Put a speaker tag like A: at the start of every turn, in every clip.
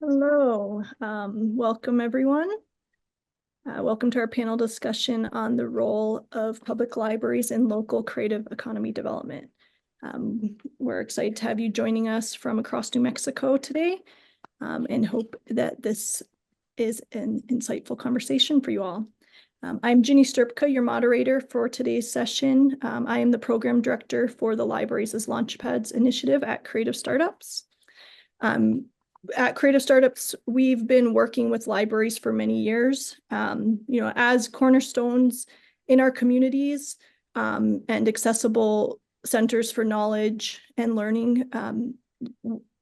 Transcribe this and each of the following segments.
A: Hello, welcome everyone. Welcome to our panel discussion on the role of public libraries in local creative economy development. We're excited to have you joining us from across New Mexico today and hope that this is an insightful conversation for you all. I'm Ginny Sterpka, your moderator for today's session. I am the program director for the Libraries as Launchpads initiative at Creative Startups. At Creative Startups, we've been working with libraries for many years, as cornerstones in our communities and accessible centers for knowledge and learning.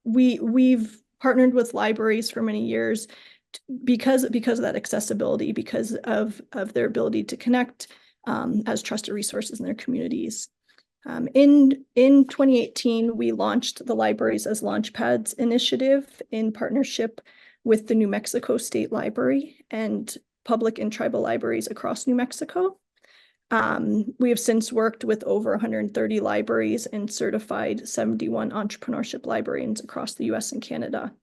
A: We've partnered with libraries for many years because of that accessibility, because of their ability to connect as trusted resources in their communities. In 2018, we launched the Libraries as Launchpads initiative in partnership with the New Mexico State Library and public and tribal libraries across New Mexico. We have since worked with over 130 libraries and certified 71 entrepreneurship librarians across the US and Canada.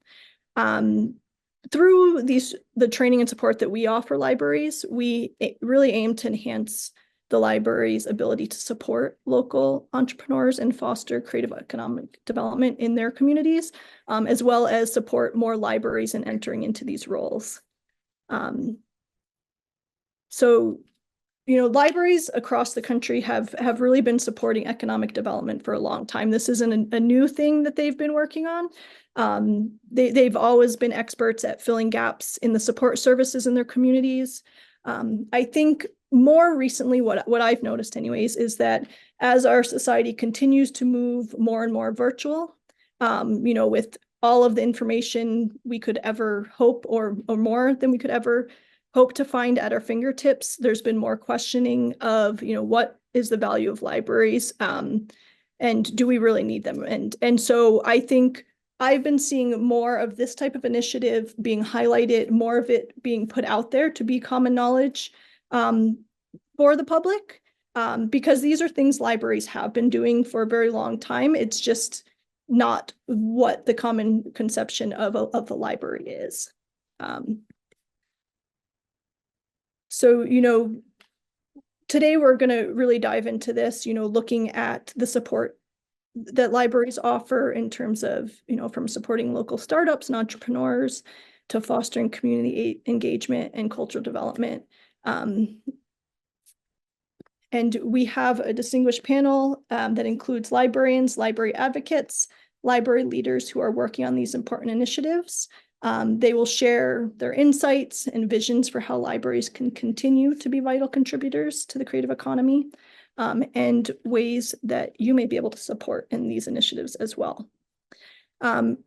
A: Through the training and support that we offer libraries, we really aim to enhance the library's ability to support local entrepreneurs and foster creative economic development in their communities, as well as support more libraries in entering into these roles. Libraries across the country have really been supporting economic development for a long time. This isn't a new thing that they've been working on. They've always been experts at filling gaps in the support services in their communities. I think more recently, what I've noticed anyways, is that as our society continues to move more and more virtual, with all of the information we could ever hope or more than we could ever hope to find at our fingertips, there's been more questioning of, what is the value of libraries and do we really need them? And so I think I've been seeing more of this type of initiative being highlighted, more of it being put out there to be common knowledge for the public, because these are things libraries have been doing for a very long time. It's just not what the common conception of the library is. Today we're going to really dive into this, looking at the support that libraries offer in terms of, from supporting local startups and entrepreneurs to fostering community engagement and cultural development. And we have a distinguished panel that includes librarians, library advocates, library leaders who are working on these important initiatives. They will share their insights and visions for how libraries can continue to be vital contributors to the creative economy, and ways that you may be able to support in these initiatives as well.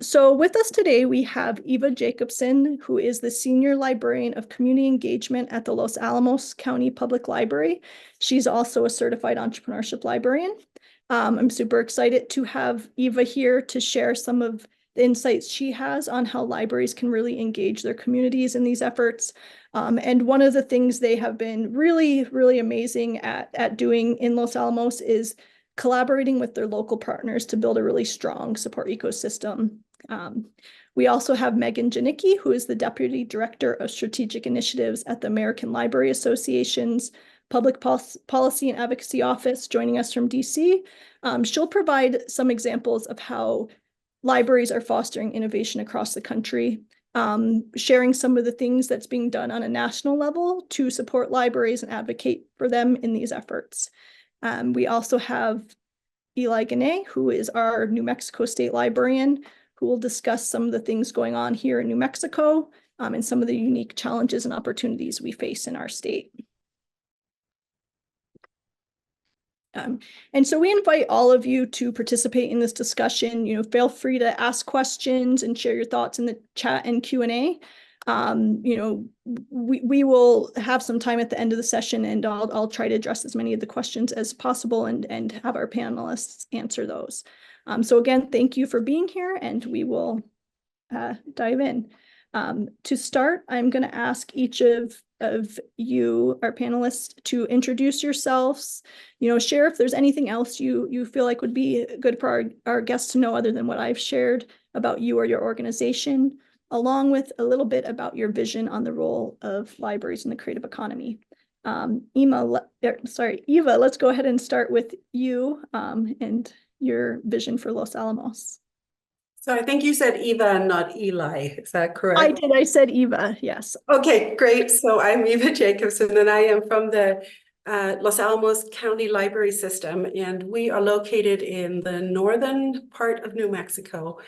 A: So with us today, we have Eva Jacobson, who is the Senior Librarian of Community Engagement at the Los Alamos County Public Library. She's also a certified entrepreneurship librarian. I'm super excited to have Eva here to share some of the insights she has on how libraries can really engage their communities in these efforts. And one of the things they have been really, really amazing at doing in Los Alamos is collaborating with their local partners to build a really strong support ecosystem. We also have Megan Janicki, who is the Deputy Director of Strategic Initiatives at the American Library Association's Public Policy and Advocacy Office, joining us from DC. She'll provide some examples of how libraries are fostering innovation across the country, sharing some of the things that's being done on a national level to support libraries and advocate for them in these efforts. We also have Eli Guinnee, who is our New Mexico State Librarian, who will discuss some of the things going on here in New Mexico and some of the unique challenges and opportunities we face in our state. And so we invite all of you to participate in this discussion. Feel free to ask questions and share your thoughts in the chat and Q&A. We will have some time at the end of the session, and I'll try to address as many of the questions as possible and have our panelists answer those. So again, thank you for being here, and we will dive in. To start, I'm going to ask each of you, our panelists, to introduce yourselves, share if there's anything else you feel like would be good for our guests to know other than what I've shared about you or your organization. along with a little bit about your vision on the role of libraries in the creative economy. Eva, let's go ahead and start with you and your vision for Los Alamos.
B: So I think you said Eva and not Eli. Is that correct?
A: I did. I said Eva. Yes.
B: Okay, great. So I'm Eva Jacobson, and I am from the Los Alamos County Library System, and we are located in the northern part of New Mexico.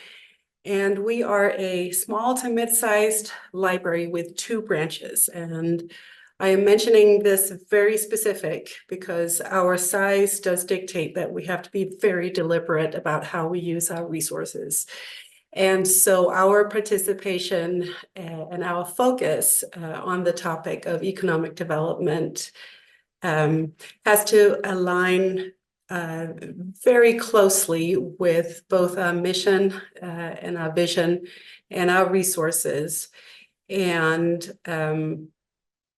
B: And we are a small to mid-sized library with 2 branches. And I am mentioning this very specific because our size does dictate that we have to be very deliberate about how we use our resources. And so our participation and our focus on the topic of economic development has to align very closely with both our mission and our vision and our resources. And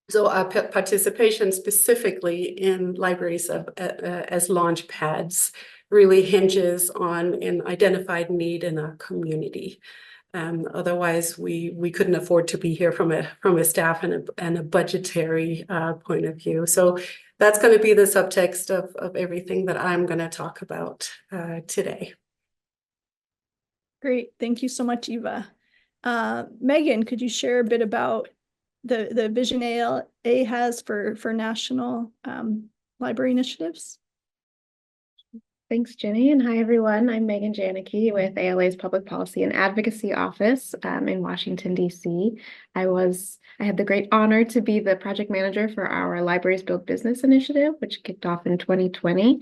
B: so our participation specifically in libraries as Launchpads really hinges on an identified need in our community. Otherwise, we couldn't afford to be here from a staff and a budgetary point of view. So that's going to be the subtext of everything that I'm going to talk about today.
A: Great. Thank you so much, Eva. Megan, could you share a bit about the vision ALA has for national library initiatives?
C: Thanks, Ginny, and hi, everyone. I'm Megan Janicki with ALA's Public Policy and Advocacy Office in Washington, D.C. I had the great honor to be the project manager for our Libraries Build Business initiative, which kicked off in 2020.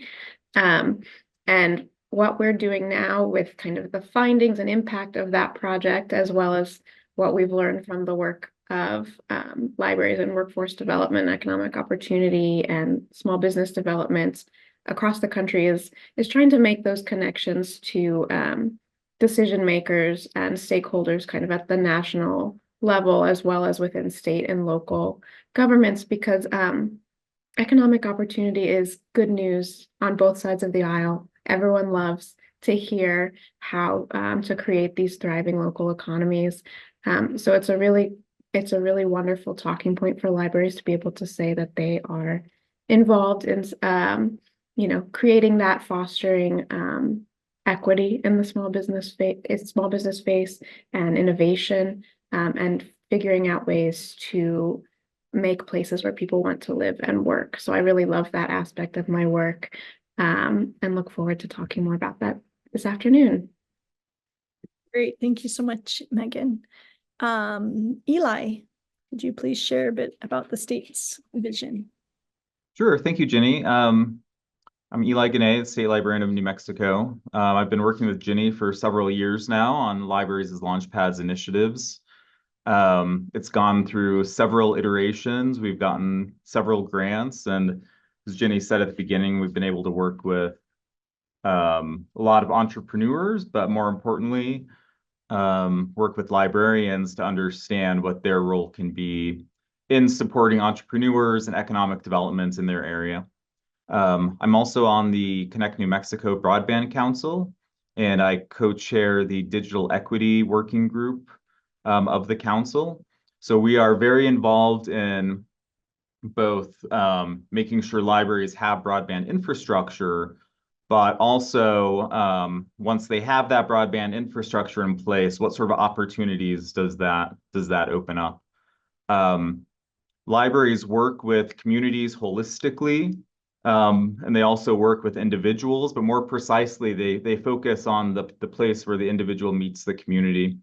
C: And what we're doing now with kind of the findings and impact of that project, as well as what we've learned from the work of libraries and workforce development, economic opportunity, and small business development across the country is trying to make those connections to decision makers and stakeholders kind of at the national level, as well as within state and local governments, because economic opportunity is good news on both sides of the aisle. Everyone loves to hear how to create these thriving local economies. So it's a really wonderful talking point for libraries to be able to say that they are involved in creating that, fostering equity in the small business space and innovation, and figuring out ways to make places where people want to live and work. So I really love that aspect of my work, and look forward to talking more about that this afternoon.
A: Great. Thank you so much, Megan. Eli, could you please share a bit about the state's vision?
D: Sure. Thank you, Ginny. I'm Eli Guinnee, State Librarian of New Mexico. I've been working with Ginny for several years now on libraries as Launchpads initiatives. It's gone through several iterations. We've gotten several grants, and as Ginny said at the beginning, we've been able to work with a lot of entrepreneurs, but more importantly, work with librarians to understand what their role can be in supporting entrepreneurs and economic development in their area. I'm also on the Connect New Mexico Broadband Council, and I co-chair the Digital Equity Working Group of the council. So we are very involved in both making sure libraries have broadband infrastructure, but also once they have that broadband infrastructure in place, what sort of opportunities does that open up? Libraries work with communities holistically, and they also work with individuals, but more precisely, they focus on the place where the individual meets the community.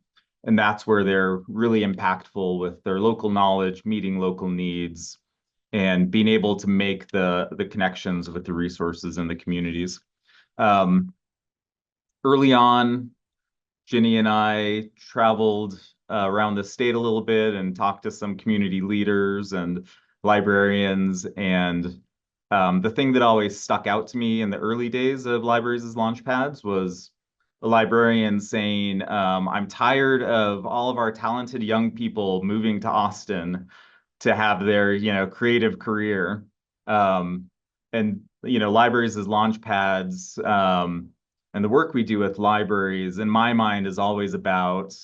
D: And that's where they're really impactful with their local knowledge, meeting local needs, and being able to make the connections with the resources in the communities. Early on, Ginny and I traveled around the state a little bit and talked to some community leaders and librarians. And the thing that always stuck out to me in the early days of libraries as Launchpads was a librarian saying, I'm tired of all of our talented young people moving to Austin to have their, creative career. And, libraries as Launchpads, and the work we do with libraries, in my mind, is always about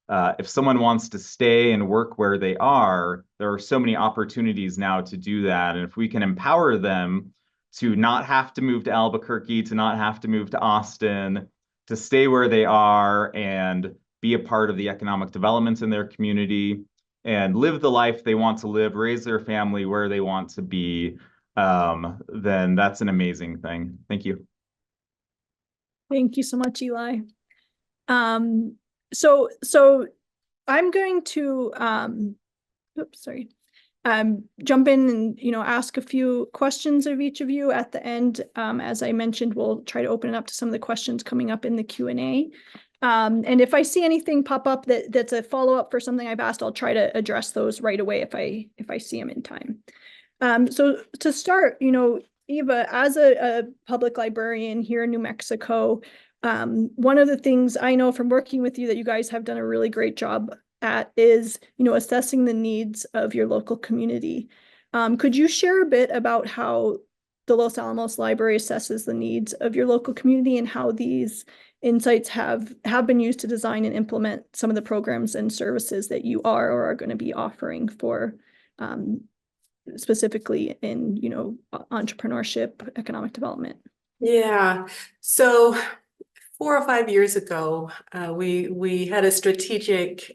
D: if someone wants to stay and work where they are, there are so many opportunities now to do that. And if we can empower them to not have to move to Albuquerque, to not have to move to Austin, to stay where they are and be a part of the economic development in their community and live the life they want to live, raise their family where they want to be, then that's an amazing thing. Thank you.
A: Thank you so much, Eli. So I'm going to jump in and ask a few questions of each of you at the end. As I mentioned, we'll try to open it up to some of the questions coming up in the Q&A. And if I see anything pop up that's a follow-up for something I've asked, I'll try to address those right away if I see them in time. So to start, Eva, as a public librarian here in New Mexico, one of the things I know from working with you that you guys have done a really great job at is, assessing the needs of your local community. Could you share a bit about how the Los Alamos Library assesses the needs of your local community and how these insights have been used to design and implement some of the programs and services that you are or are going to be offering for specifically in, entrepreneurship, economic development?
B: Yeah, so 4 or 5 years ago, we had a strategic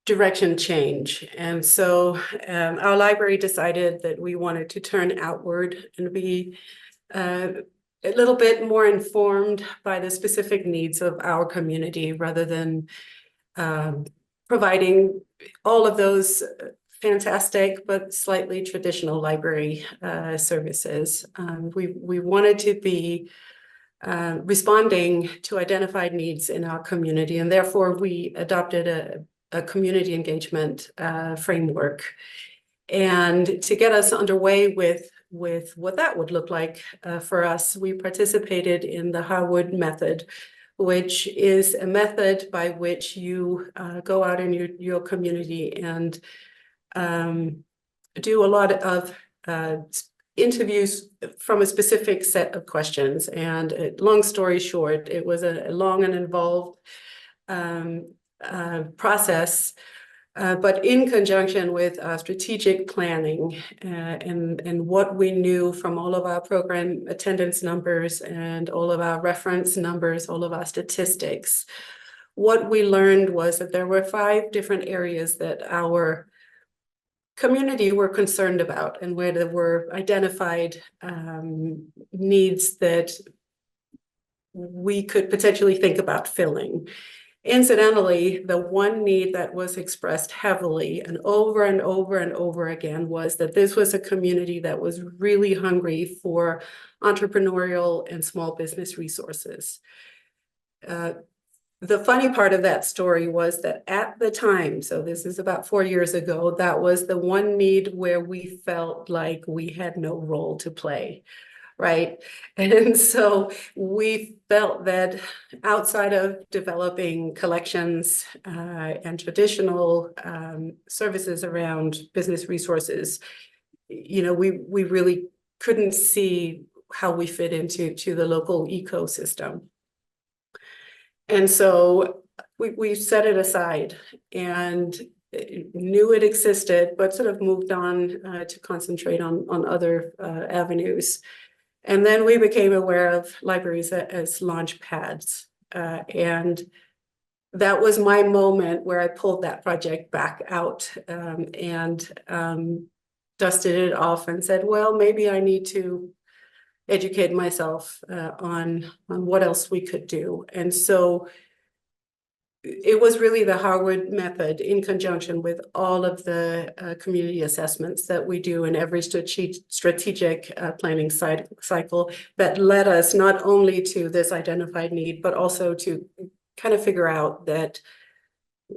B: direction change. And so our library decided that we wanted to turn outward and be a little bit more informed by the specific needs of our community rather than providing all of those fantastic but slightly traditional library services. We wanted to be responding to identified needs in our community, and therefore we adopted a community engagement framework. And to get us underway with what that would look like for us, we participated in the Harwood method, which is a method by which you go out in your community and do a lot of interviews from a specific set of questions. And long story short, it was a long and involved process, but in conjunction with strategic planning and what we knew from all of our program attendance numbers and all of our reference numbers, all of our statistics. What we learned was that there were 5 different areas that our community were concerned about and where there were identified needs that we could potentially think about filling. Incidentally, the one need that was expressed heavily and over and over and over again was that this was a community that was really hungry for entrepreneurial and small business resources. The funny part of that story was that at the time, so this is about 4 years ago, that was the one need where we felt like we had no role to play, right? And so we felt that outside of developing collections and traditional services around business resources, we really couldn't see how we fit into the local ecosystem. And so we set it aside and knew it existed, but sort of moved on to concentrate on other avenues. And then we became aware of libraries as Launchpads. And that was my moment where I pulled that project back out and dusted it off and said, well, maybe I need to educate myself on what else we could do. And so it was really the Harwood method in conjunction with all of the community assessments that we do in every strategic planning cycle that led us not only to this identified need, but also to kind of figure out that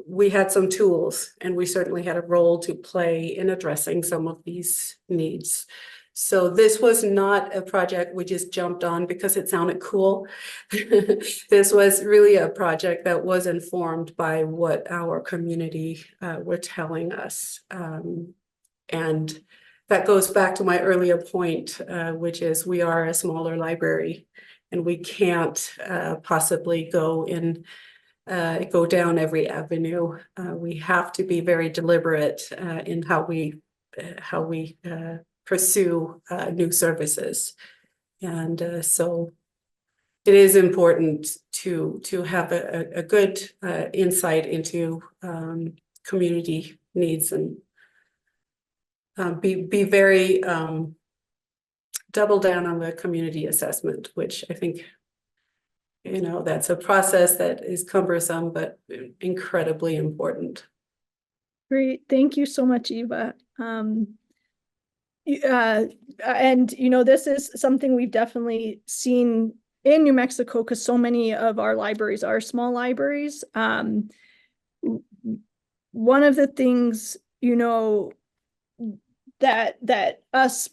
B: we had some tools and we certainly had a role to play in addressing some of these needs. So this was not a project we just jumped on because it sounded cool. This was really a project that was informed by what our community were telling us. And that goes back to my earlier point, which is we are a smaller library and we can't possibly go in go down every avenue. We have to be very deliberate in how we pursue new services. And so it is important to have a good insight into community needs, and be very double down on the community assessment, which I think, that's a process that is cumbersome but incredibly important.
A: Great. Thank you so much, Eva. And this is something we've definitely seen in New Mexico, because so many of our libraries are small libraries. One of the things, that us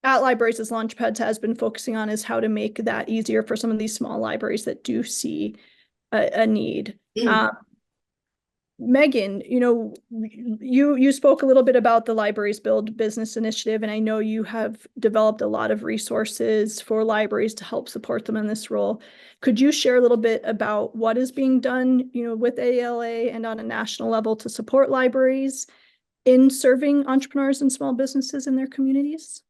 A: at Libraries as Launchpads has been focusing on is how to make that easier for some of these small libraries that do see a need. Megan, you spoke a little bit about the Libraries Build Business Initiative, and I know you have developed a lot of resources for libraries to help support them in this role. Could you share a little bit about what is being done, with ALA and on a national level to support libraries in serving entrepreneurs and small businesses in their communities?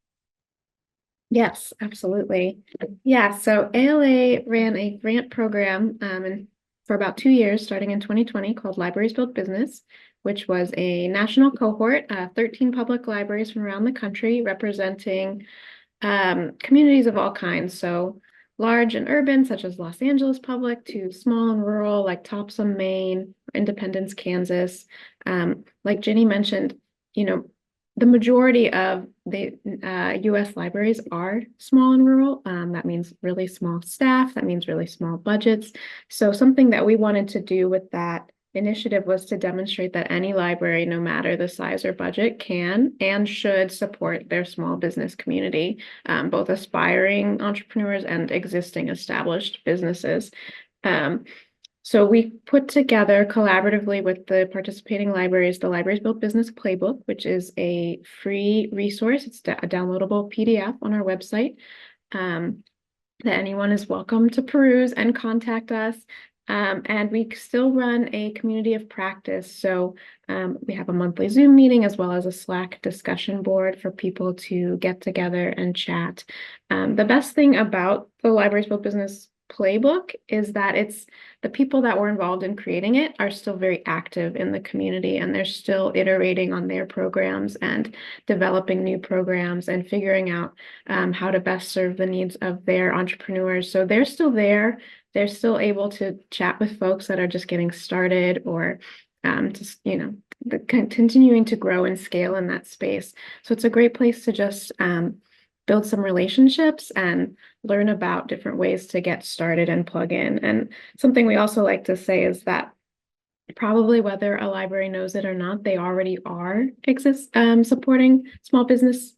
C: Yes, absolutely. Yeah, so ALA ran a grant program for about 2 years, starting in 2020, called Libraries Build Business, which was a national cohort, 13 public libraries from around the country, representing communities of all kinds. So large and urban, such as Los Angeles Public, to small and rural, like Topsom, Maine, Independence, Kansas. Like Ginny mentioned, the majority of the U.S. libraries are small and rural. That means really small staff. That means really small budgets. So something that we wanted to do with that initiative was to demonstrate that any library, no matter the size or budget, can and should support their small business community, both aspiring entrepreneurs and existing established businesses. So we put together collaboratively with the participating libraries, the Libraries Build Business Playbook, which is a free resource. It's a downloadable PDF on our website that anyone is welcome to peruse and contact us. And we still run a community of practice. So we have a monthly Zoom meeting, as well as a Slack discussion board for people to get together and chat. The best thing about the Libraries Build Business Playbook is that it's the people that were involved in creating it are still very active in the community, and they're still iterating on their programs and developing new programs and figuring out how to best serve the needs of their entrepreneurs. So they're still there. They're still able to chat with folks that are just getting started, or continuing to grow and scale in that space. So it's a great place to just build some relationships and learn about different ways to get started and plug in. And something we also like to say is that probably, whether a library knows it or not, they already are supporting small business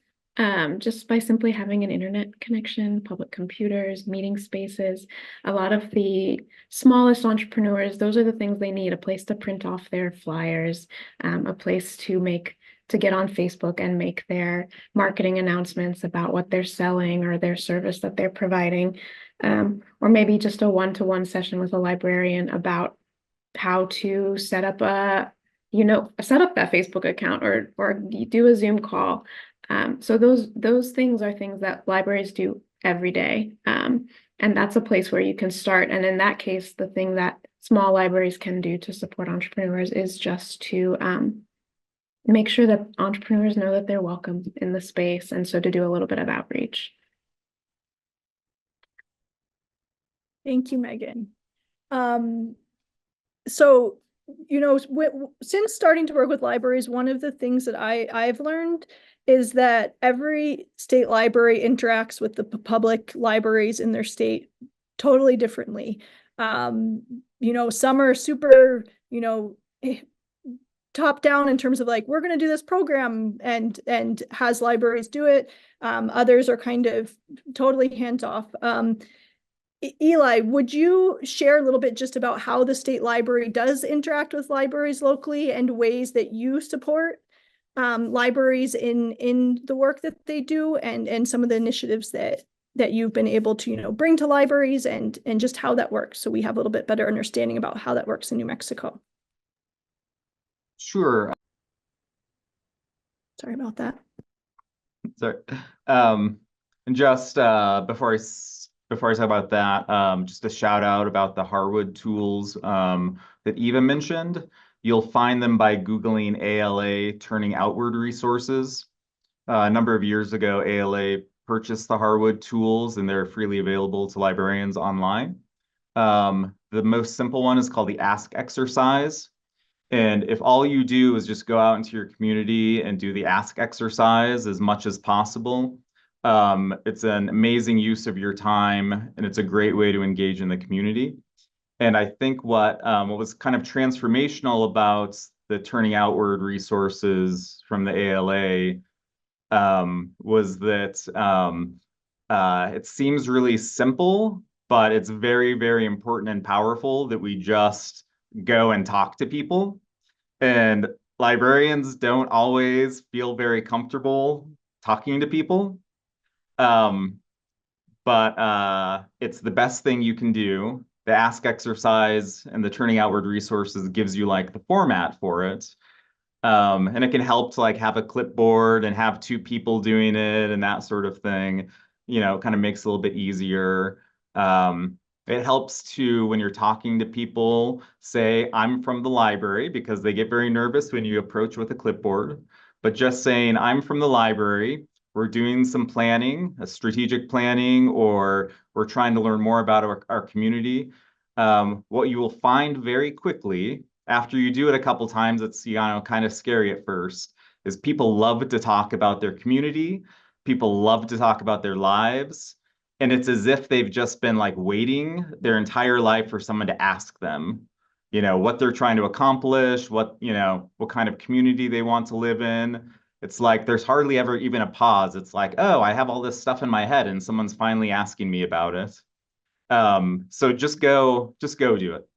C: just by simply having an internet connection, public computers, meeting spaces. A lot of the smallest entrepreneurs, those are the things they need: a place to print off their flyers, a place to get on Facebook and make their marketing announcements about what they're selling or their service that they're providing, or maybe just a one-to-one session with a librarian about how to set up that Facebook account or do a Zoom call. So those things are things that libraries do every day. And that's a place where you can start. And in that case, the thing that small libraries can do to support entrepreneurs is just to make sure that entrepreneurs know that they're welcome in the space, and so to do a little bit of outreach.
A: Thank you, Megan. So, since starting to work with libraries, one of the things that I've learned is that every state library interacts with the public libraries in their state totally differently. Some are super, top down in terms of like, we're going to do this program and has libraries do it. Others are kind of totally hands off. Eli, would you share a little bit just about how the state library does interact with libraries locally and ways that you support libraries in the work that they do and some of the initiatives that that you've been able to, you know, bring to libraries and just how that works. So we have a little bit better understanding about how that works in New Mexico.
D: Sure.
A: Sorry about that.
D: Sorry. And just before I talk about that, just a shout out about the Harwood tools that Eva mentioned. You'll find them by Googling ALA turning outward resources. A number of years ago, ALA purchased the Harwood tools, and they're freely available to librarians online. The most simple one is called the Ask exercise. And if all you do is just go out into your community and do the ask exercise as much as possible, it's an amazing use of your time, and it's a great way to engage in the community. And I think what was kind of transformational about the turning outward resources from the ALA was that it seems really simple, but it's very, very important and powerful that we just go and talk to people. And librarians don't always feel very comfortable talking to people. But it's the best thing you can do. The ask exercise and the turning outward resources gives you like the format for it. And it can help to like have a clipboard and have two people doing it and that sort of thing, you know, kind of makes it a little bit easier. It helps to, when you're talking to people, say, I'm from the library, because they get very nervous when you approach with a clipboard. But just saying, I'm from the library, we're doing some planning, a strategic planning, or we're trying to learn more about our community. What you will find very quickly, after you do it a couple times, it's, you know, kind of scary at first, is people love to talk about their community. People love to talk about their lives. And it's as if they've just been like waiting their entire life for someone to ask them, you know, what they're trying to accomplish, what, you know, what kind of community they want to live in. It's like there's hardly ever even a pause. It's like, oh, I have all this stuff in my head and someone's finally asking me about it. So just go do it.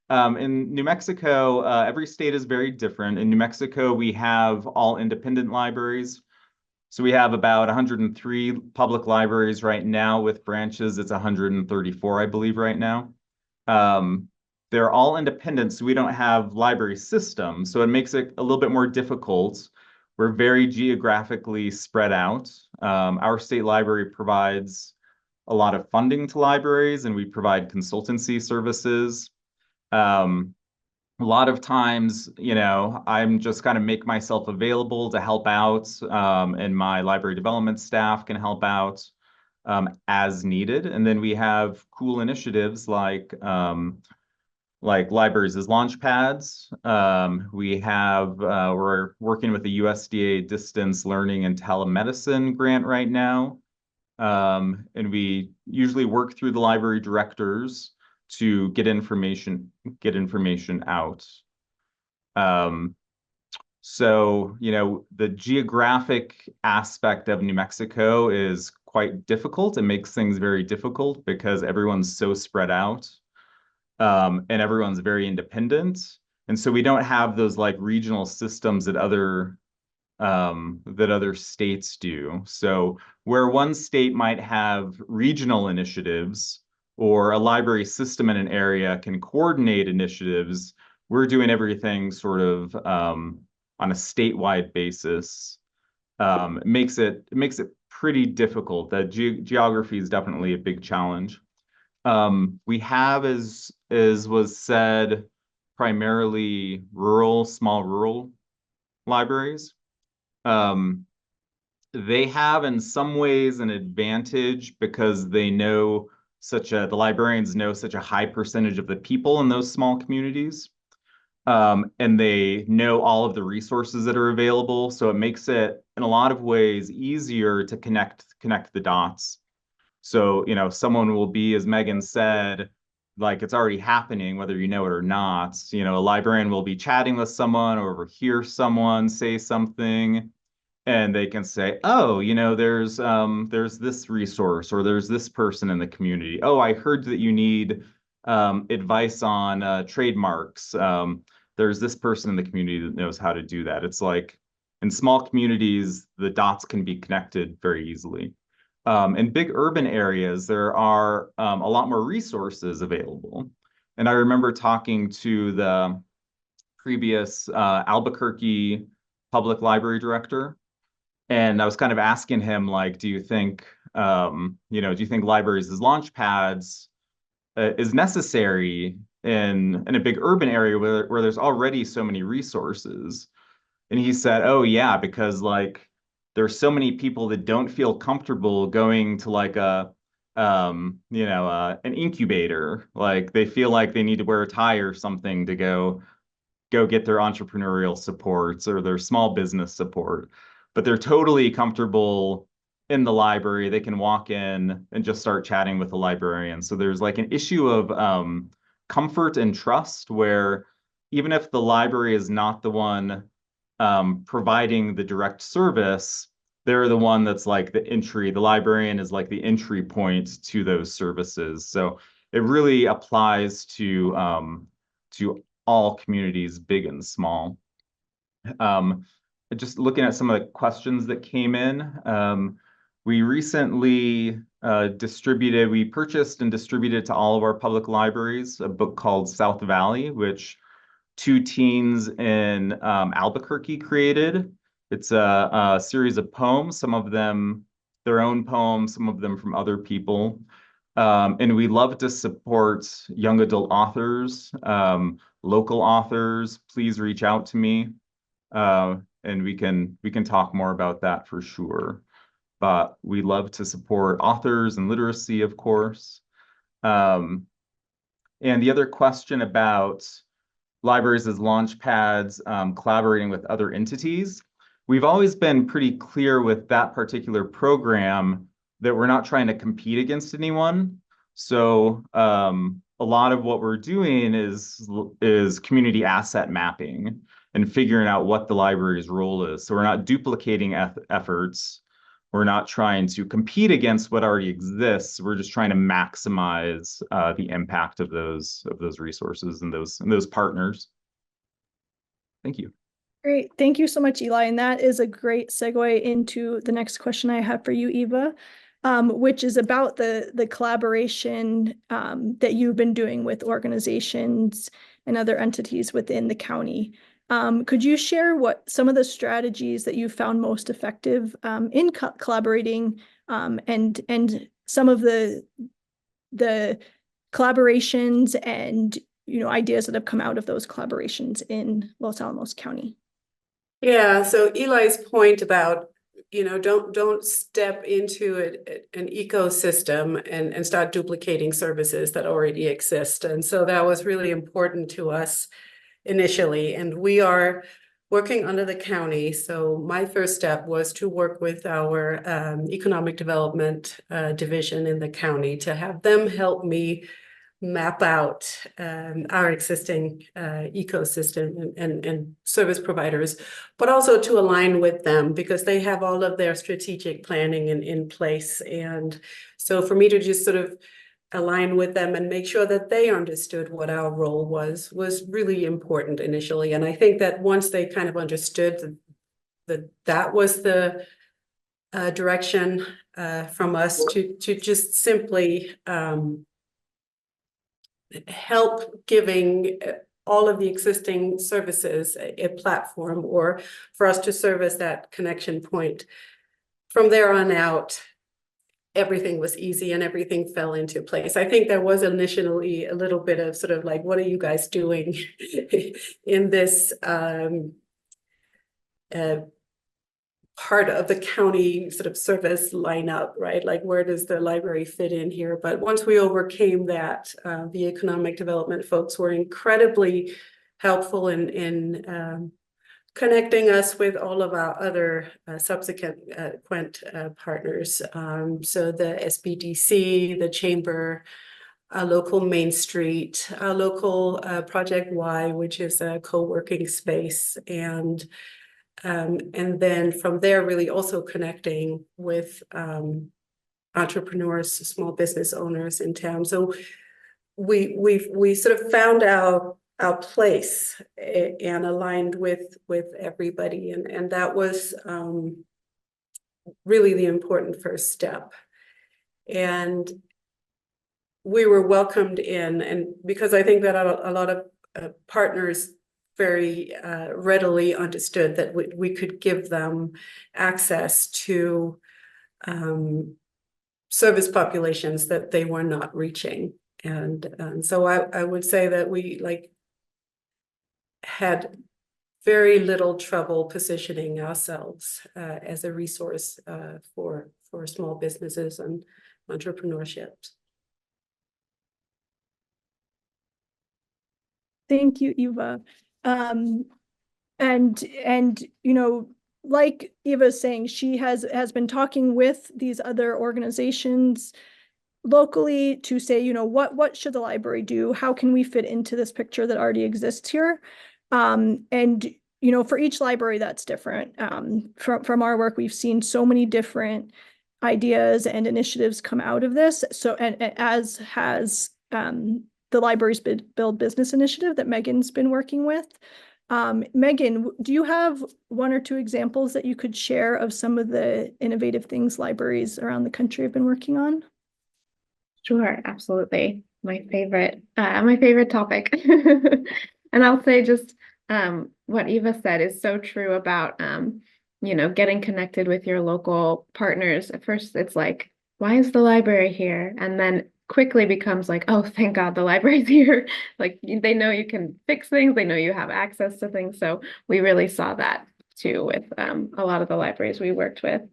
D: In New Mexico, every state is very different. In New Mexico, we have all independent libraries. So we have about 103 public libraries right now. With branches, it's 134, I believe, right now. They're all independent, so we don't have library systems. So it makes it a little bit more difficult. We're very geographically spread out. Our state library provides a lot of funding to libraries, and we provide consultancy services. A lot of times, you know, I'm just kind of make myself available to help out, and my library development staff can help out as needed. And then we have cool initiatives like libraries as Launchpads. We're working with the USDA Distance Learning and Telemedicine grant right now. And we usually work through the library directors to get information out. So, you know, the geographic aspect of New Mexico is quite difficult. It makes things very difficult because everyone's so spread out, and everyone's very independent. And so we don't have those like regional systems that other states do. So where one state might have regional initiatives, or a library system in an area can coordinate initiatives, we're doing everything sort of on a statewide basis. It makes it pretty difficult. That geography is definitely a big challenge. We have, as was said, primarily small rural libraries. They have in some ways an advantage because they know the librarians know such a high percentage of the people in those small communities. And they know all of the resources that are available. So it makes it, in a lot of ways, easier to connect the dots. So, you know, someone will be, as Megan said, like it's already happening, whether you know it or not. You know, a librarian will be chatting with someone or overhear someone say something, and they can say, oh, you know, there's this resource, or there's this person in the community. Oh, I heard that you need advice on trademarks. There's this person in the community that knows how to do that. It's like in small communities, the dots can be connected very easily. in big urban areas, there are a lot more resources available. And I remember talking to the previous Albuquerque public library director, and I was kind of asking him, like, do you think, do you think libraries as launch pads is necessary in a big urban area where there's already so many resources? And he said, oh yeah, because like there's so many people that don't feel comfortable going to like an incubator. Like they feel like they need to wear a tie or something to go get their entrepreneurial supports or their small business support. But they're totally comfortable in the library. They can walk in and just start chatting with the librarian. So there's like an issue of comfort and trust where even if the library is not the one providing the direct service, they're the one that's like the librarian is like the entry point to those services. So it really applies to all communities, big and small. Just looking at some of the questions that came in, we recently we purchased and distributed to all of our public libraries a book called South Valley, which two teens in Albuquerque created. It's a series of poems, some of them their own poems, some of them from other people. And we love to support young adult authors, local authors. Please reach out to me, and we can talk more about that for sure. But we love to support authors and literacy, of course. And the other question about libraries as launch pads, collaborating with other entities. We've always been pretty clear with that particular program that we're not trying to compete against anyone. So a lot of what we're doing is community asset mapping and figuring out what the library's role is. So we're not duplicating efforts. We're not trying to compete against what already exists. We're just trying to maximize the impact of those resources and those partners. Thank you.
A: Great. Thank you so much, Eli. And that is a great segue into the next question I have for you, Eva, which is about the collaboration that you've been doing with organizations and other entities within the county. Could you share what some of the strategies that you found most effective in collaborating and some of the collaborations and ideas that have come out of those collaborations in Los Alamos County?
B: Yeah, so Eli's point about don't step into an ecosystem and start duplicating services that already exist. And so that was really important to us initially. And we are working under the county. So my first step was to work with our economic development division in the county to have them help me map out our existing ecosystem and service providers, but also to align with them because they have all of their strategic planning in place. And so for me to just sort of align with them and make sure that they understood what our role was really important initially. And I think that once they kind of understood that was the direction from us to just simply help giving all of the existing services a platform, or for us to serve as that connection point. From there on out, everything was easy and everything fell into place. I think there was initially a little bit of sort of like, what are you guys doing in this part of the county sort of service lineup, right? Like, where does the library fit in here? But once we overcame that, the economic development folks were incredibly helpful in connecting us with all of our other subsequent partners. So the SBDC, the Chamber, our local Main Street, our local Project Y, which is a co-working space, and then from there, really also connecting with entrepreneurs, small business owners in town. So we sort of found our place and aligned with everybody, and that was really the important first step. And we were welcomed in, and because I think that a lot of partners very readily understood that we could give them access to service populations that they were not reaching. And so I would say that we had very little trouble positioning ourselves as a resource for small businesses and entrepreneurship.
A: Thank you, Eva. And you know, like Eva's saying, she has been talking with these other organizations locally to say, you know, what should the library do? How can we fit into this picture that already exists here? And you know, for each library, that's different. From our work, we've seen so many different ideas and initiatives come out of this. So, and as has the library's Build Business initiative that Megan's been working with. Megan, do you have one or two examples that you could share of some of the innovative things libraries around the country have been working on?
C: Sure, absolutely. My favorite topic. And I'll say just what Eva said is so true about you know, getting connected with your local partners. At first it's like, why is the library here? And then quickly becomes like, oh, thank God the library's here. Like they know you can fix things, they know you have access to things. So we really saw that too with a lot of the libraries we worked with.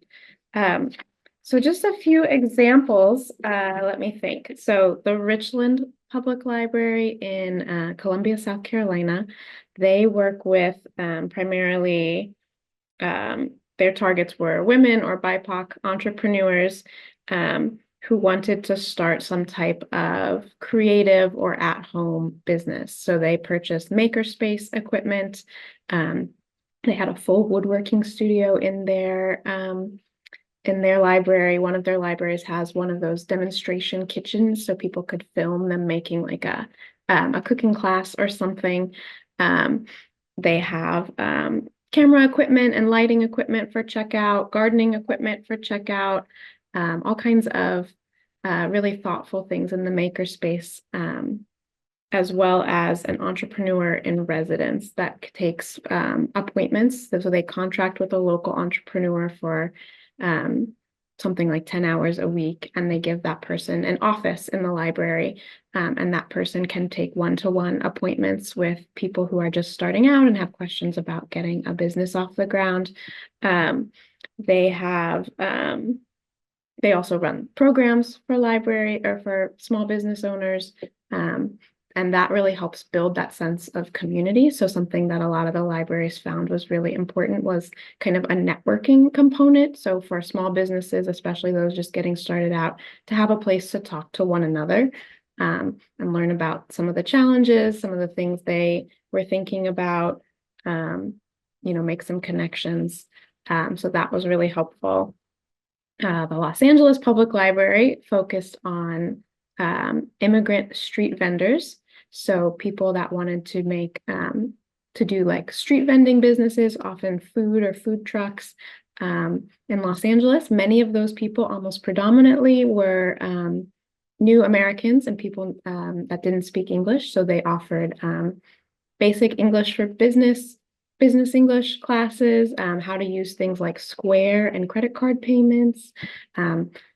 C: So just a few examples, let me think. So the Richland Public Library in Columbia, South Carolina, they work with primarily, their targets were women or BIPOC entrepreneurs who wanted to start some type of creative or at-home business. So they purchased makerspace equipment. They had a full woodworking studio in their library. One of their libraries has one of those demonstration kitchens, so people could film them making like a cooking class or something. They have camera equipment and lighting equipment for checkout, gardening equipment for checkout, all kinds of really thoughtful things in the makerspace, as well as an entrepreneur in residence that takes appointments. So they contract with a local entrepreneur for something like 10 hours a week, and they give that person an office in the library, and that person can take one-to-one appointments with people who are just starting out and have questions about getting a business off the ground. They also run programs for library or for small business owners, and that really helps build that sense of community. So something that a lot of the libraries found was really important was kind of a networking component. So for small businesses, especially those just getting started out, to have a place to talk to one another and learn about some of the challenges, some of the things they were thinking about, you know, make some connections. So that was really helpful. The Los Angeles Public Library focused on immigrant street vendors. So people that wanted to make, to do like street vending businesses, often food or food trucks in Los Angeles. Many of those people, almost predominantly, were new Americans and people that didn't speak English. So they offered basic English for business English classes, how to use things like Square and credit card payments,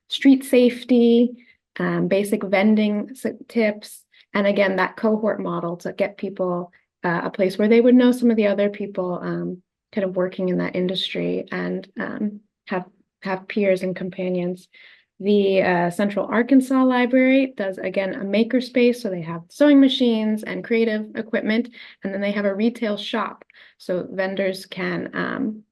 C: street safety, basic vending tips. And again, that cohort model to get people a place where they would know some of the other people kind of working in that industry and have peers and companions. The Central Arkansas Library does, again, a makerspace. So they have sewing machines and creative equipment, and then they have a retail shop. So vendors can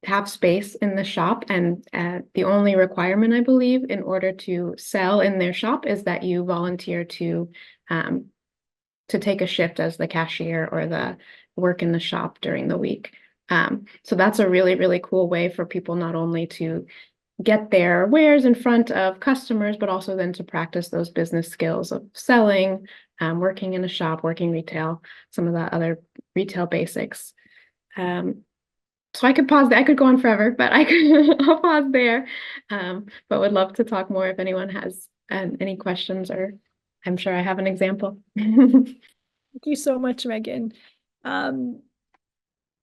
C: have space in the shop, and the only requirement, I believe, in order to sell in their shop is that you volunteer to take a shift as the cashier or the work in the shop during the week. So that's a really, really cool way for people not only to get their wares in front of customers, but also then to practice those business skills of selling, working in a shop, working retail, some of the other retail basics. So I could pause there. I could go on forever, but I'll pause there. But would love to talk more if anyone has any questions, or I'm sure I have an example.
A: Thank you so much, Megan.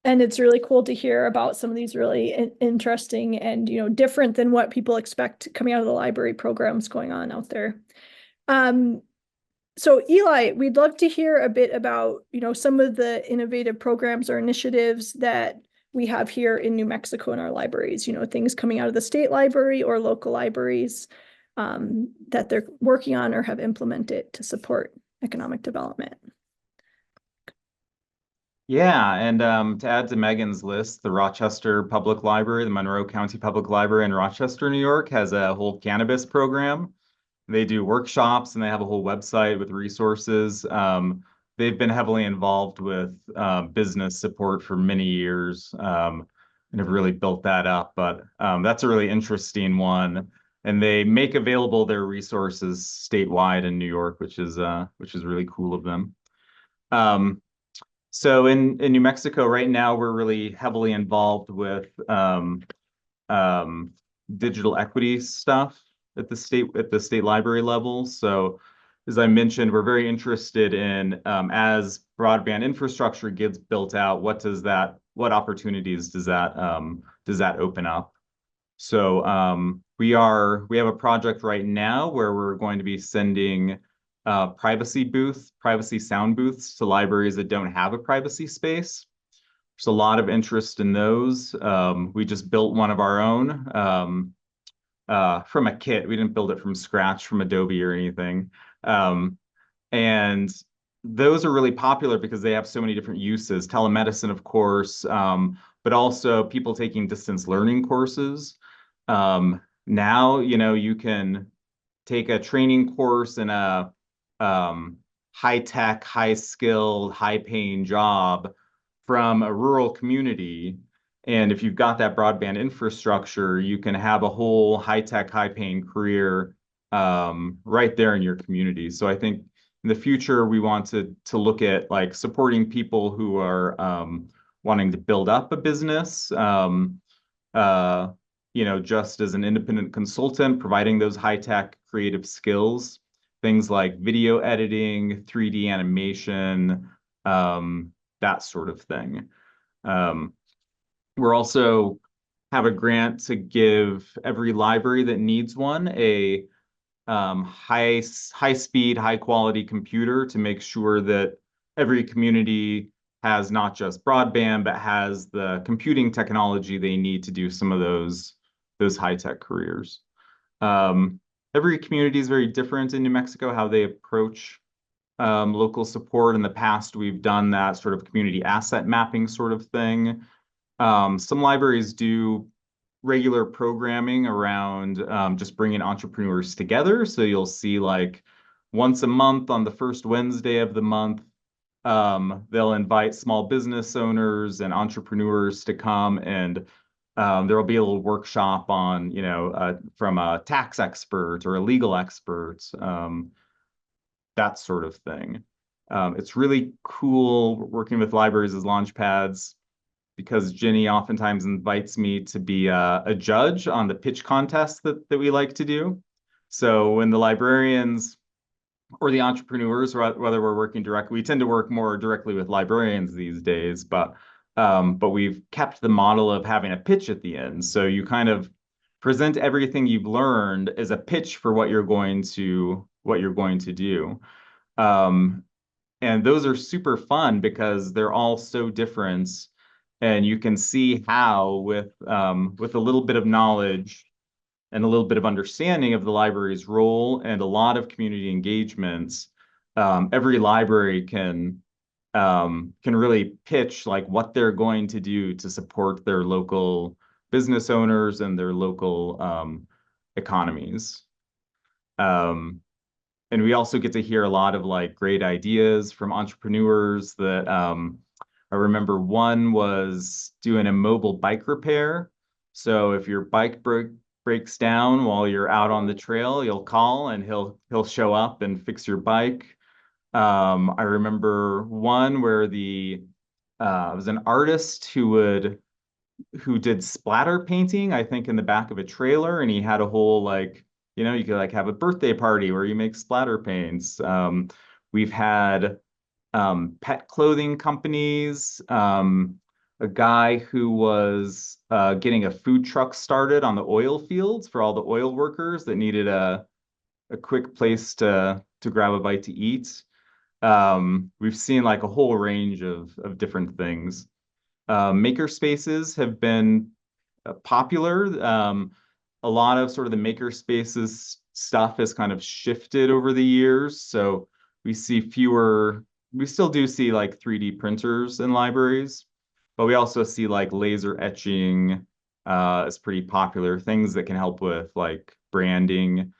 A: And it's really cool to hear about some of these really interesting and, different than what people expect coming out of the library programs going on out there. So Eli, we'd love to hear a bit about, some of the innovative programs or initiatives that we have here in New Mexico in our libraries, things coming out of the state library or local libraries that they're working on or have implemented to support economic development.
D: Yeah, and to add to Megan's list, the Rochester Public Library, the Monroe County Public Library in Rochester, New York, has a whole cannabis program. They do workshops and they have a whole website with resources. They've been heavily involved with business support for many years and have really built that up. But that's a really interesting one. And they make available their resources statewide in New York, which is really cool of them. So in New Mexico right now, we're really heavily involved with digital equity stuff at the state library level. So as I mentioned, we're very interested in as broadband infrastructure gets built out, what opportunities does that open up? So we have a project right now where we're going to be sending privacy sound booths to libraries that don't have a privacy space. There's a lot of interest in those. We just built one of our own from a kit. We didn't build it from scratch from Adobe or anything. And those are really popular because they have so many different uses. Telemedicine, of course, but also people taking distance learning courses. Now, you can take a training course in a high-tech, high-skilled, high-paying job from a rural community. And if you've got that broadband infrastructure, you can have a whole high-tech, high-paying career right there in your community. So I think in the future, we want to look at like supporting people who are wanting to build up a business, just as an independent consultant, providing those high-tech creative skills, things like video editing, 3D animation, that sort of thing. We're also have a grant to give every library that needs one a high speed, high quality computer to make sure that every community has not just broadband, but has the computing technology they need to do some of those high-tech careers. Every community is very different in New Mexico, how they approach local support. In the past, we've done that sort of community asset mapping sort of thing. Some libraries do regular programming around just bringing entrepreneurs together. So you'll see like once a month on the first Wednesday of the month, they'll invite small business owners and entrepreneurs to come, and there'll be a little workshop on, from a tax expert or a legal expert, that sort of thing. It's really cool working with libraries as Launchpads, because Ginny oftentimes invites me to be a judge on the pitch contest that we like to do. So when the librarians or the entrepreneurs, whether we're working directly, we tend to work more directly with librarians these days, but we've kept the model of having a pitch at the end. So you kind of present everything you've learned as a pitch for what you're going to do. And those are super fun because they're all so different. And you can see how with a little bit of knowledge and a little bit of understanding of the library's role and a lot of community engagements, every library can really pitch like what they're going to do to support their local business owners and their local economies. And we also get to hear a lot of like great ideas from entrepreneurs that I remember one was doing a mobile bike repair. So if your bike breaks down while you're out on the trail, you'll call and he'll show up and fix your bike. I remember one where it was an artist who would who did splatter painting, I think, in the back of a trailer, and he had a whole like, you know, you could like have a birthday party where you make splatter paints. We've had pet clothing companies, a guy who was getting a food truck started on the oil fields for all the oil workers that needed a quick place to grab a bite to eat. We've seen like a whole range of different things. Maker spaces have been popular. A lot of sort of the maker spaces stuff has kind of shifted over the years. So we see fewer, we still do see like 3D printers in libraries, but we also see like laser etching is pretty popular. Things that can help with like branding,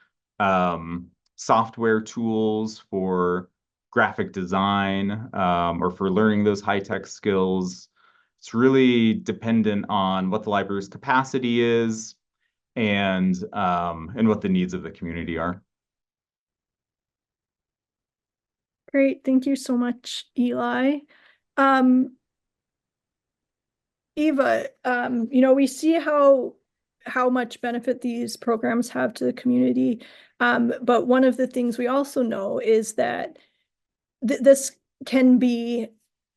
D: software tools for graphic design, or for learning those high-tech skills. It's really dependent on what the library's capacity is and what the needs of the community are.
A: Great, thank you so much, Eli. Eva, we see how much benefit these programs have to the community. But one of the things we also know is that this can be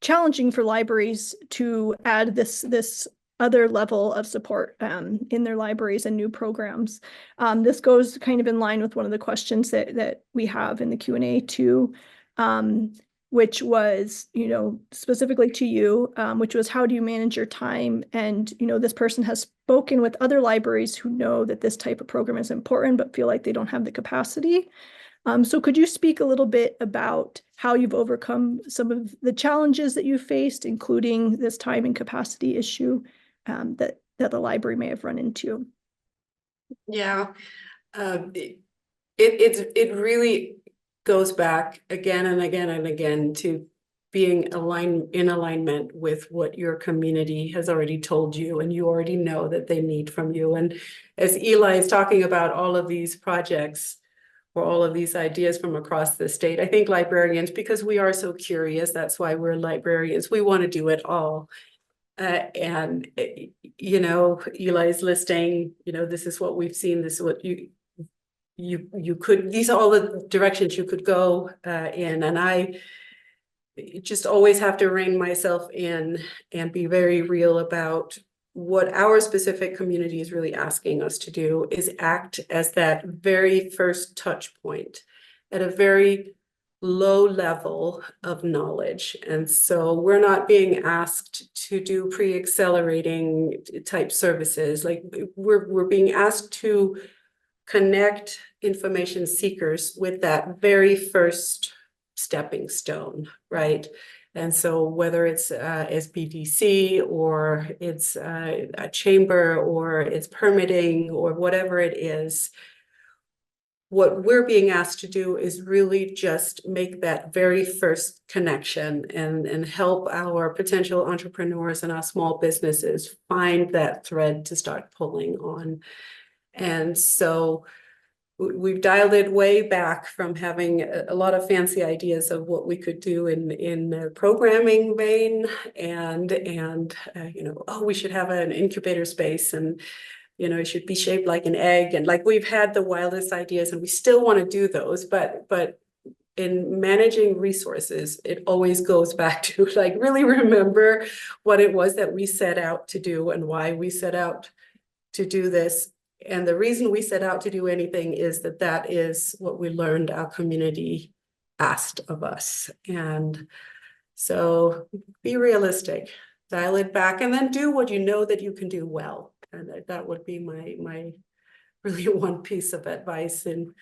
A: challenging for libraries to add this other level of support in their libraries and new programs. This goes kind of in line with one of the questions that we have in the Q&A too, which was, specifically to you, which was how do you manage your time? And, this person has spoken with other libraries who know that this type of program is important, but feel like they don't have the capacity. So could you speak a little bit about how you've overcome some of the challenges that you faced, including this time and capacity issue that the library may have run into?
B: Yeah, it really goes back again and again and again to being in alignment with what your community has already told you, and you already know that they need from you. And as Eli is talking about all of these projects or all of these ideas from across the state, I think librarians, because we are so curious, that's why we're librarians, we want to do it all. And Eli's listing, this is what we've seen, this is what you could, these are all the directions you could go in. And I just always have to rein myself in and be very real about what our specific community is really asking us to do is act as that very first touch point at a very low level of knowledge. And so we're not being asked to do pre-accelerating type services. Like we're being asked to connect information seekers with that very first stepping stone, right? And so whether it's SBDC or it's a chamber or it's permitting or whatever it is, what we're being asked to do is really just make that very first connection and help our potential entrepreneurs and our small businesses find that thread to start pulling on. And so we've dialed it way back from having a lot of fancy ideas of what we could do in the programming vein and we should have an incubator space and it should be shaped like an egg, and like we've had the wildest ideas and we still want to do those, but in managing resources, it always goes back to like really remember what it was that we set out to do and why we set out to do this. And the reason we set out to do anything is that is what we learned our community asked of us. And so be realistic, dial it back, and then do what you know that you can do well. And that would be my really one piece of advice in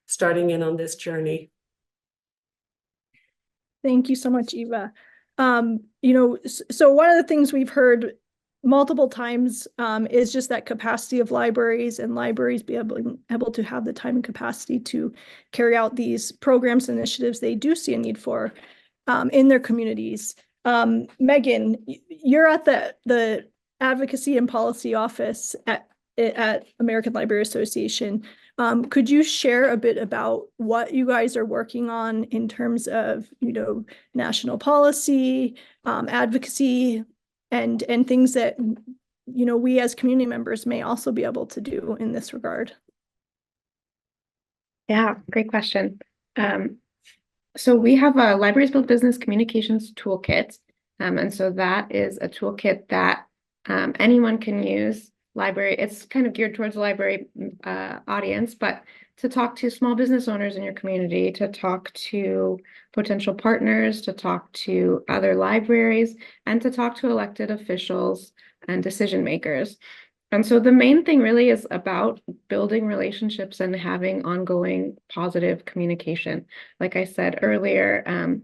B: starting in on this journey.
A: Thank you so much, Eva. So one of the things we've heard multiple times is just that capacity of libraries, and libraries be able to have the time and capacity to carry out these programs and initiatives they do see a need for in their communities. Megan, you're at the Advocacy and Policy Office at American Library Association. Could you share a bit about what you guys are working on in terms of national policy, advocacy, and things that, you know, we as community members may also be able to do in this regard.
C: Yeah, great question. So we have a Libraries Build Business Communications Toolkit. And so that is a toolkit that anyone can use. Library, it's kind of geared towards the library audience, but to talk to small business owners in your community, to talk to potential partners, to talk to other libraries, and to talk to elected officials and decision makers. And so the main thing really is about building relationships and having ongoing positive communication. Like I said earlier,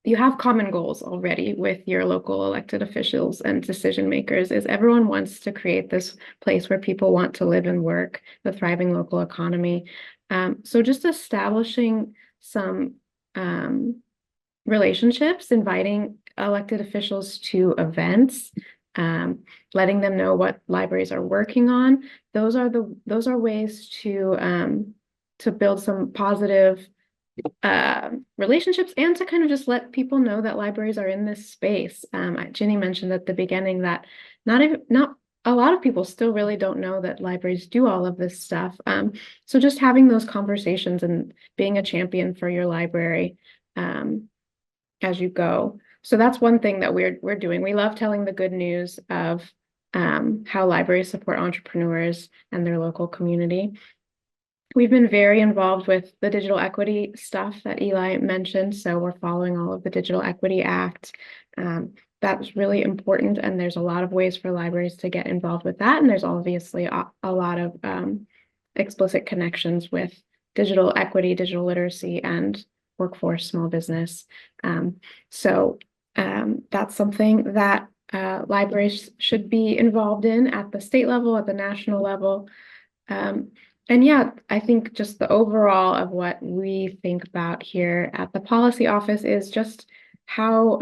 C: you have common goals already with your local elected officials and decision makers. Is everyone wants to create this place where people want to live and work, the thriving local economy. So just establishing some relationships, inviting elected officials to events, letting them know what libraries are working on. Those are ways to build some positive relationships and to kind of just let people know that libraries are in this space. Ginny mentioned at the beginning that not a lot of people still really don't know that libraries do all of this stuff. So just having those conversations and being a champion for your library as you go. So that's one thing that we're doing. We love telling the good news of how libraries support entrepreneurs and their local community. We've been very involved with the digital equity stuff that Eli mentioned. So we're following all of the Digital Equity Act. That's really important. And there's a lot of ways for libraries to get involved with that. And there's obviously a lot of explicit connections with digital equity, digital literacy, and workforce small business. So that's something that libraries should be involved in at the state level, at the national level. And yeah, I think just the overall of what we think about here at the policy office is just how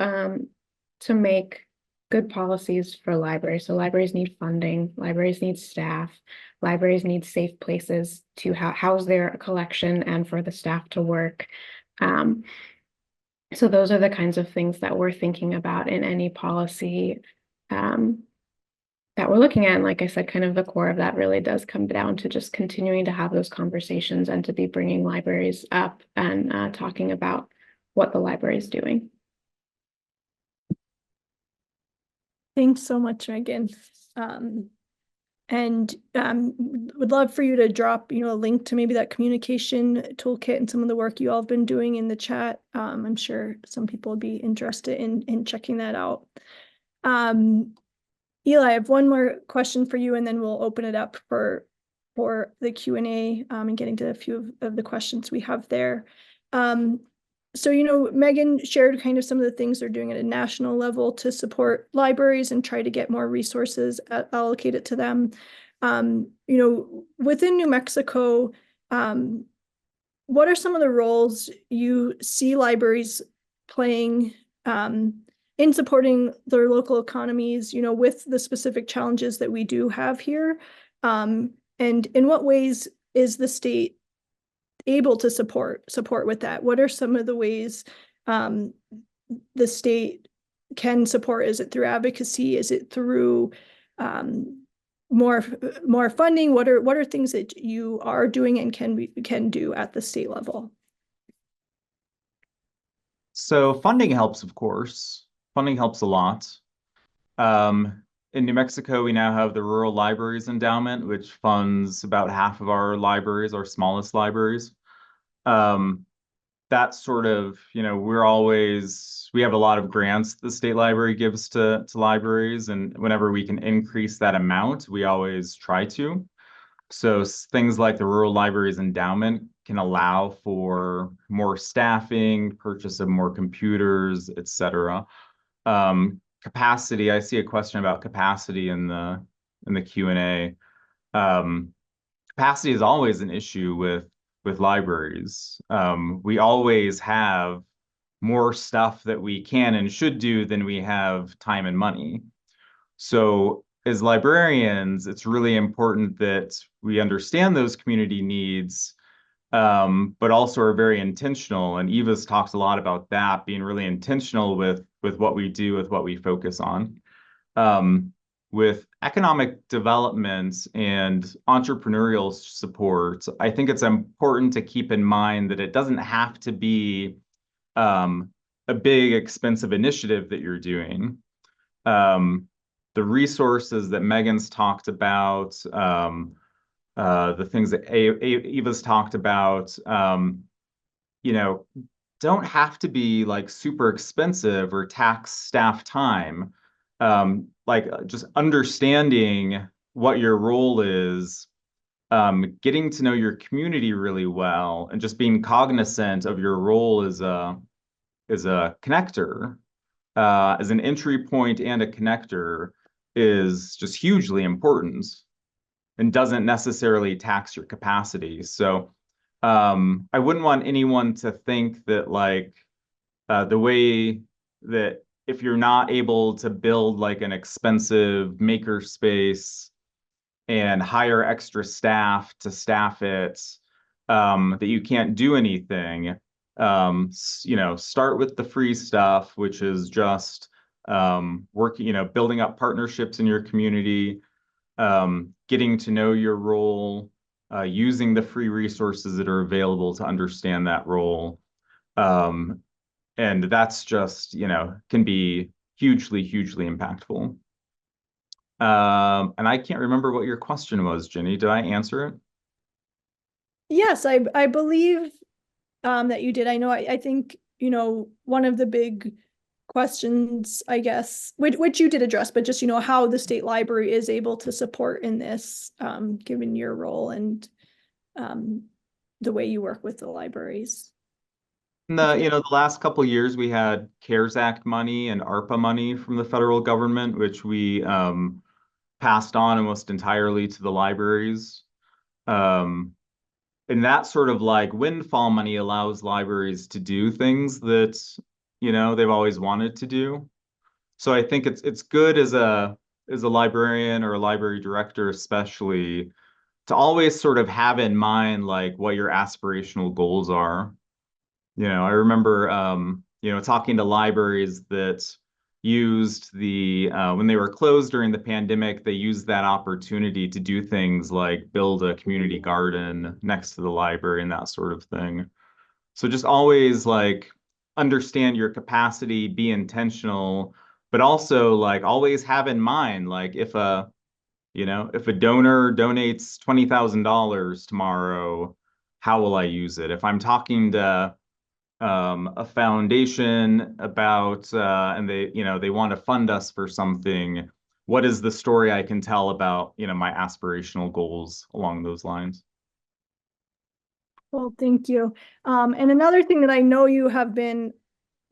C: to make good policies for libraries. So libraries need funding, libraries need staff, libraries need safe places to house their collection and for the staff to work. So those are the kinds of things that we're thinking about in any policy that we're looking at. And like I said, kind of the core of that really does come down to just continuing to have those conversations and to be bringing libraries up and talking about what the library is doing.
A: Thanks so much, Megan. And would love for you to drop, you know, a link to maybe that communication toolkit and some of the work you all have been doing in the chat. I'm sure some people would be interested in checking that out. Eli, I have one more question for you, and then we'll open it up for the Q&A and getting to a few of the questions we have there. So, you know, Megan shared kind of some of the things they're doing at a national level to support libraries and try to get more resources allocated to them. You know, within New Mexico, what are some of the roles you see libraries playing in supporting their local economies, you know, with the specific challenges that we do have here? And in what ways is the state able to support with that? What are some of the ways the state can support? Is it through advocacy? Is it through more funding? What are things that you are doing and can do at the state level?
D: So funding helps, of course. Funding helps a lot. In New Mexico, we now have the Rural Libraries Endowment, which funds about half of our libraries, our smallest libraries. That's sort of, you know, we have a lot of grants the state library gives to libraries, and whenever we can increase that amount, we always try to. So things like the Rural Libraries Endowment can allow for more staffing, purchase of more computers, et cetera. Capacity, I see a question about capacity in the Q&A. Capacity is always an issue with libraries. We always have more stuff that we can and should do than we have time and money. So as librarians, it's really important that we understand those community needs but also are very intentional. And Eva's talked a lot about that, being really intentional with what we do, with what we focus on. With economic development and entrepreneurial support, I think it's important to keep in mind that it doesn't have to be a big, expensive initiative that you're doing. The resources that Megan's talked about, the things that Eva's talked about, you know, don't have to be like super expensive or tax staff time. Like just understanding what your role is, getting to know your community really well, and just being cognizant of your role as a connector, as an entry point and a connector, is just hugely important and doesn't necessarily tax your capacity. So I wouldn't want anyone to think that like the way that if you're not able to build like an expensive maker space and hire extra staff to staff it, that you can't do anything. You know, start with the free stuff, which is just working, you know, building up partnerships in your community, getting to know your role, using the free resources that are available to understand that role. And that's just, you know, can be hugely, hugely impactful. And I can't remember what your question was, Ginny. Did I answer it?
A: Yes, I believe that you did. I know, I think, you know, one of the big questions, I guess, which you did address, but just, you know, how the state library is able to support in this, given your role and the way you work with the libraries.
D: You know, the last couple of years we had CARES Act money and ARPA money from the federal government, which we passed on almost entirely to the libraries. And that sort of like windfall money allows libraries to do things that, you know, they've always wanted to do. So I think it's good as a librarian or a library director, especially, to always sort of have in mind like what your aspirational goals are. You know, I remember you know, talking to libraries that used the when they were closed during the pandemic, they used that opportunity to do things like build a community garden next to the library and that sort of thing. So just always like understand your capacity, be intentional, but also like always have in mind like if a, you know, if a donor donates $20,000 tomorrow, how will I use it? If I'm talking to a foundation about and they, you know, they want to fund us for something, what is the story I can tell about, you know, my aspirational goals along those lines?
A: Well, thank you. And another thing that I know you have been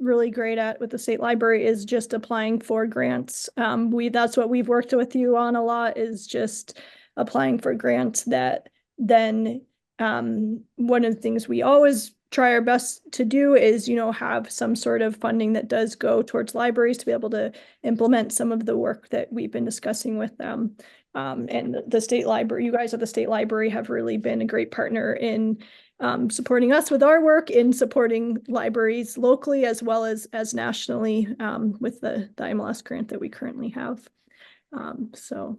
A: really great at with the state library is just applying for grants. That's what we've worked with you on a lot, is just applying for grants that then one of the things we always try our best to do is, you know, have some sort of funding that does go towards libraries to be able to implement some of the work that we've been discussing with them. And the state library, you guys at the state library have really been a great partner in supporting us with our work, in supporting libraries locally as well as nationally with the MLS grant that we currently have. So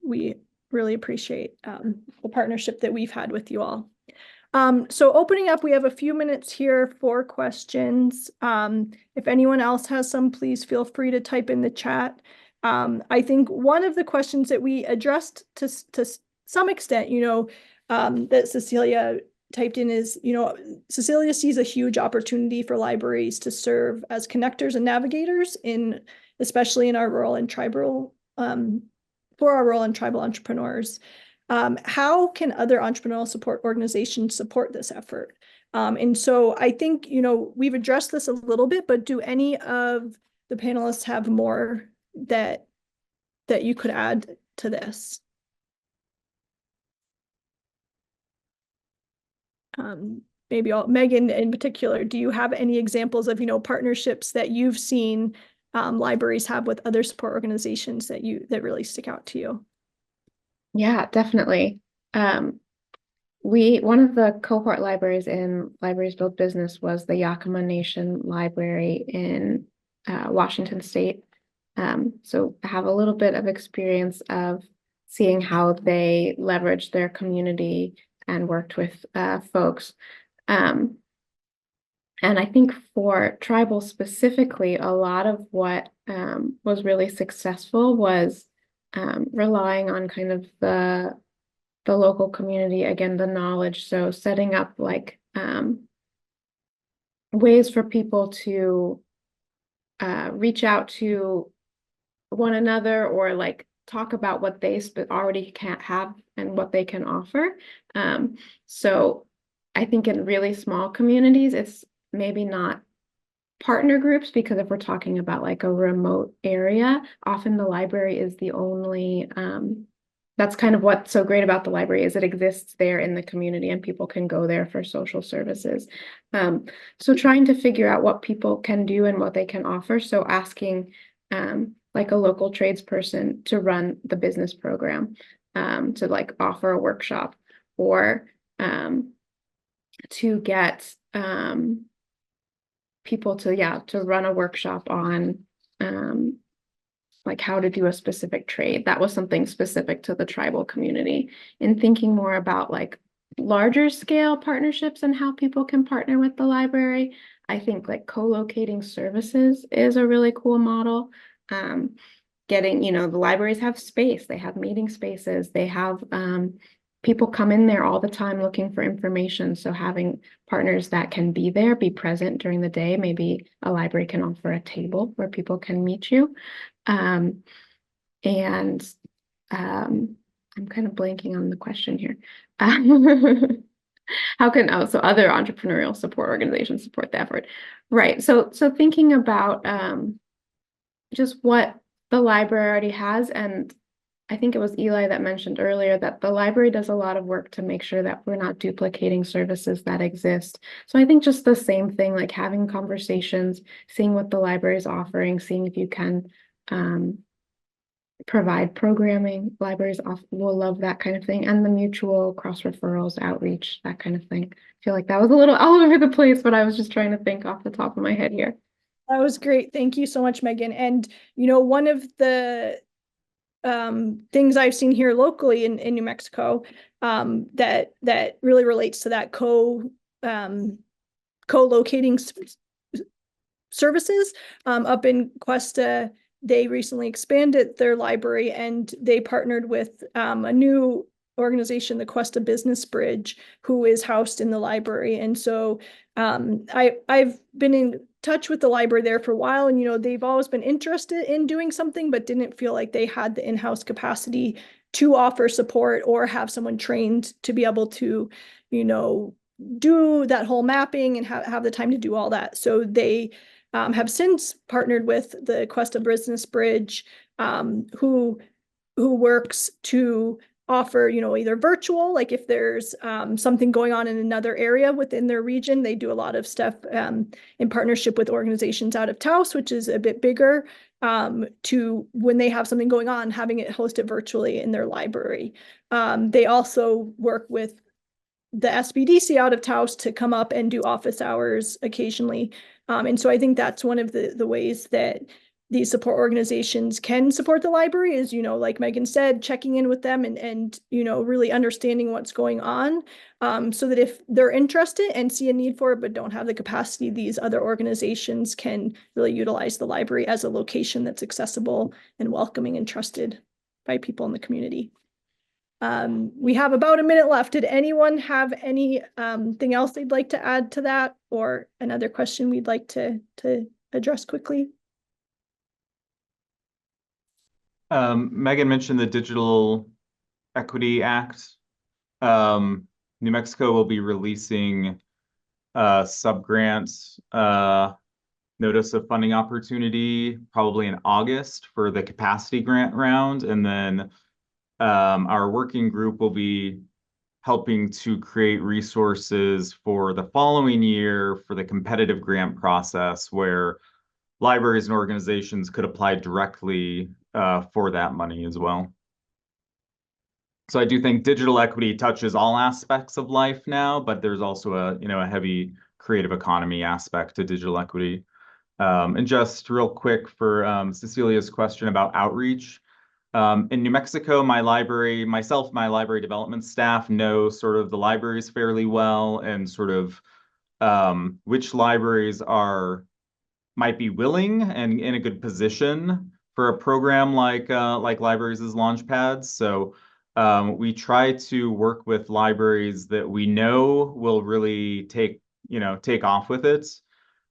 A: we really appreciate the partnership that we've had with you all. So opening up, we have a few minutes here for questions. If anyone else has some, please feel free to type in the chat. I think one of the questions that we addressed to some extent, you know, that Cecilia typed in is, you know, Cecilia sees a huge opportunity for libraries to serve as connectors and navigators especially in our rural and tribal, for our rural and tribal entrepreneurs. How can other entrepreneurial support organizations support this effort? And so I think, you know, we've addressed this a little bit, but do any of the panelists have more that you could add to this? Maybe Megan in particular, do you have any examples of, you know, partnerships that you've seen libraries have with other support organizations that really stick out to you?
C: Yeah, definitely. one of the cohort libraries in Libraries Build Business was the Yakima Nation Library in Washington State. So I have a little bit of experience of seeing how they leveraged their community and worked with folks. And I think for tribal specifically, a lot of what was really successful was relying on kind of the local community, again, the knowledge. So setting up like ways for people to reach out to one another or like talk about what they already can't have and what they can offer. So I think in really small communities, it's maybe not partner groups, because if we're talking about like a remote area, often the library is the only, that's kind of what's so great about the library is it exists there in the community and people can go there for social services. So trying to figure out what people can do and what they can offer. So asking like a local tradesperson to run the business program, to like offer a workshop, or to get people to run a workshop on like how to do a specific trade. That was something specific to the tribal community. And thinking more about like larger scale partnerships and how people can partner with the library, I think like co-locating services is a really cool model. Getting, the libraries have space, they have meeting spaces, they have people come in there all the time looking for information. So having partners that can be there, be present during the day. Maybe a library can offer a table where people can meet you. I'm kind of blanking on the question here. How can other entrepreneurial support organizations support the effort? Right. So thinking about just what the library already has, and I think it was Eli that mentioned earlier that the library does a lot of work to make sure that we're not duplicating services that exist. So I think just the same thing, like having conversations, seeing what the library is offering, seeing if you can provide programming. Libraries will love that kind of thing, and the mutual cross referrals, outreach, that kind of thing. I feel like that was a little all over the place, but I was just trying to think off the top of my head here.
A: That was great. Thank you so much, Megan. And, one of the things I've seen here locally in New Mexico that really relates to that co-locating services up in Cuesta. They recently expanded their library and they partnered with a new organization, the Cuesta Business Bridge, who is housed in the library. And so I've been in touch with the library there for a while, and they've always been interested in doing something, but didn't feel like they had the in-house capacity to offer support or have someone trained to be able to, do that whole mapping and have the time to do all that. So they have since partnered with the Cuesta Business Bridge, who works to offer, either virtual, like if there's something going on in another area within their region. They do a lot of stuff in partnership with organizations out of Taos, which is a bit bigger, to when they have something going on, having it hosted virtually in their library. They also work with the SBDC out of Taos to come up and do office hours occasionally. And so I think that's one of the ways that these support organizations can support the library is, like Megan said, checking in with them and really understanding what's going on, so that if they're interested and see a need for it, but don't have the capacity, these other organizations can really utilize the library as a location that's accessible and welcoming and trusted by people in the community. We have about a minute left. Did anyone have any thing else they'd like to add to that, or another question we'd like to address quickly?
D: Megan mentioned the Digital Equity Act. New Mexico will be releasing subgrants notice of funding opportunity probably in August for the capacity grant round, and then our working group will be helping to create resources for the following year for the competitive grant process, where libraries and organizations could apply directly for that money as well. So I do think digital equity touches all aspects of life now, but there's also a heavy creative economy aspect to digital equity. And just real quick for Cecilia's question about outreach. In New Mexico, my library development staff know sort of the libraries fairly well and sort of which libraries might be willing and in a good position for a program like Libraries as Launchpads. So we try to work with libraries that we know will really take off with it.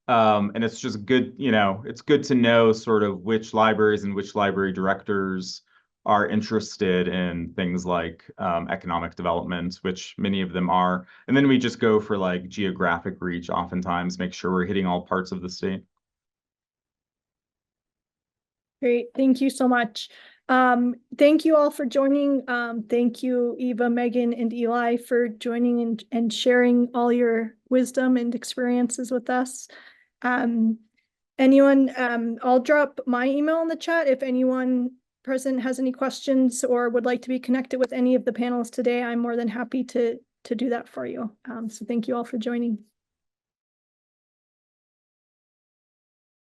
D: And it's just good, it's good to know sort of which libraries and which library directors are interested in things like economic development, which many of them are. And then we just go for like geographic reach, oftentimes, make sure we're hitting all parts of the state.
A: Great, thank you so much. Thank you all for joining. Thank you, Eva, Megan, and Eli for joining and sharing all your wisdom and experiences with us. I'll drop my email in the chat if anyone present has any questions or would like to be connected with any of the panelists today. I'm more than happy to do that for you. So thank you all for joining.